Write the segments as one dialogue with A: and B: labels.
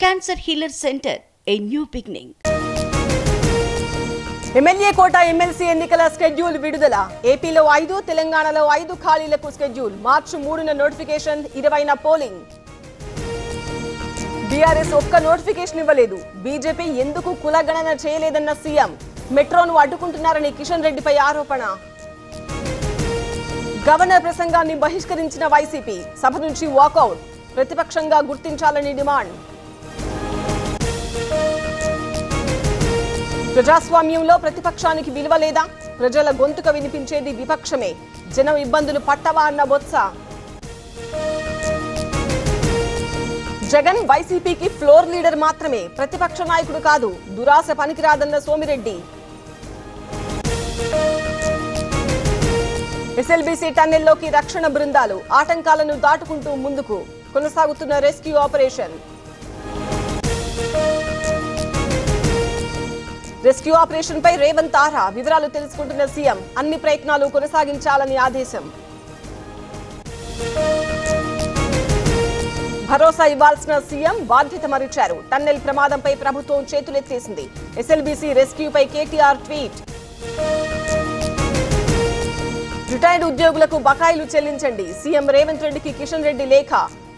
A: Cancer Healer Center, a new beginning.
B: MLA Kota MLC ఎన్నికల schedule విడుదల. ఏపీలో 5, తెలంగాణలో 5 ఖాళీలకు స్కెడ్యూల్. మార్చి 3న నోటిఫికేషన్, 20న పోలింగ్. బీఆర్ఎస్ ఒక్క నోటిఫికేషన్ ఇవ్వలేదు. బీజేపీ ఎందుకు కులగణన చేయలేదన్న సీఎం. మెట్రోను అడ్డుకుంటున్నారని కిషన్ రెడ్డిపై ఆరోపణ. గవర్నర్ ప్రసంగాన్ని బహిష్కరించిన వైసీపీ. సభ నుంచి వాకౌట్. ప్రతిపక్షంగా గుర్తించాలని డిమాండ్. ప్రజాస్వామ్యంలో ప్రతిపక్షానికి విలువ లేదా? ప్రజల గొంతుక వినిపించేది విపక్షమే. జనం ఇబ్బందులు పట్టవా అన్న బొత్స. జగన్ వైసీపీకి ఫ్లోర్ లీడర్ మాత్రమే, ప్రతిపక్ష నాయకుడు కాదు. దురాశ పనికిరాదన్న సోమిరెడ్డి. ఎస్ఎల్బీసీ టన్నెల్లోకి రక్షణ బృందాలు. ఆటంకాలను దాటుకుంటూ ముందుకు కొనసాగుతున్న రెస్క్యూ ఆపరేషన్. రెస్క్యూ ఆపరేషన్ పై రేవంత్ ఆరా. వివరాలు తెలుసుకుంటున్న సీఎం. అన్ని ప్రయత్నాలు కొనసాగించాలని ఆదేశం. భరోసా ఇవ్వాల్సిన సీఎం బాధ్యత మరిచారు. టన్నెల్ ప్రమాదంపై ప్రభుత్వం చేతులెత్తేసింది. ఎస్ఎల్బీసీ రెస్క్యూపై కేటీఆర్ ట్వీట్. రిటైర్డ్ ఉద్యోగులకు బకాయిలు చెల్లించండి. సీఎం రేవంత్ రెడ్డికి కిషన్ రెడ్డి లేఖ.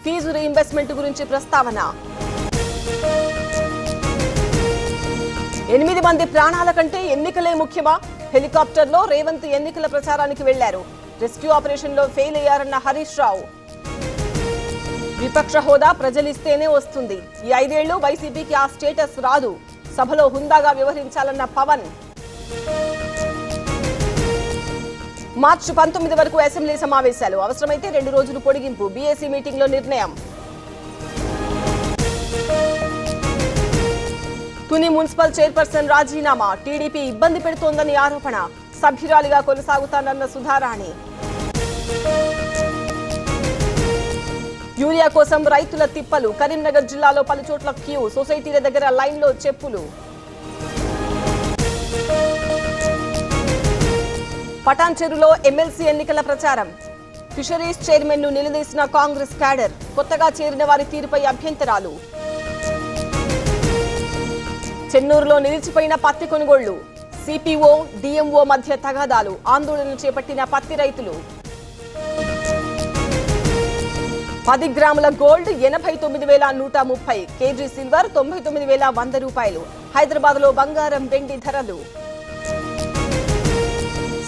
B: ఫీజు రీఇంబర్స్మెంట్ గురించి ప్రస్తావన. 8 మంది ప్రాణాల కంటే ఎన్నికలే ముఖ్యమా? హెలికాప్టర్లో రేవంత్ ఎన్నికల ప్రచారానికి వెళ్లారు. రెస్క్యూ ఆపరేషన్ లో ఫెయిల్ అయ్యారన్న హరీష్ రావు. విపక్ష హోదా ప్రజలిస్తేనే వస్తుంది. ఈ 5 ఏళ్లు వైసీపీకి ఆ స్టేటస్ రాదు. సభలో హుందాగా వ్యవహరించాలన్న పవన్. మార్చి 19 వరకు అసెంబ్లీ సమావేశాలు. అవసరమైతే 2 రోజులు పొడిగింపు. బీఏసీ మీటింగ్ లో నిర్ణయం. తుని మున్సిపల్ చైర్పర్సన్ రాజీనామా. టీడీపీ ఇబ్బంది పెడుతోందని ఆరోపణ. సభ్యురాలిగా కొనసాగుతానన్న సుధారాణి. యూరియా కోసం రైతుల తిప్పలు. కరీంనగర్ జిల్లాలో పలుచోట్ల క్యూ. సొసైటీల దగ్గర లైన్లో చెప్పులు. పటాన్చెరులో ఎమ్మెల్సీ ఎన్నికల ప్రచారం. ఫిషరీస్ చైర్మన్ ను నిలదీసిన కాంగ్రెస్ క్యాడర్. కొత్తగా చేరిన వారి తీరుపై అభ్యంతరాలు. చెన్నూరులో నిలిచిపోయిన పత్తి కొనుగోళ్లు. సిపిఓ, డిఎంఓ మధ్య తగాదాలు. ఆందోళన చేపట్టిన పత్తి రైతులు. 10 గ్రాముల గోల్డ్ 89,130. కేజీ సిల్వర్ 99,100 రూపాయలు. హైదరాబాద్ లో బంగారం, వెండి ధరలు.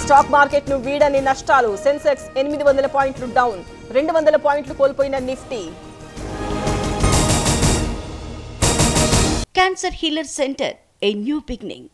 B: స్టాక్ మార్కెట్ ను వీడని నష్టాలు. సెన్సెక్స్ 800 పాయింట్లు డౌన్. 200 పాయింట్లు కోల్పోయిన Nifty.
A: Cancer Healer Center, a new beginning.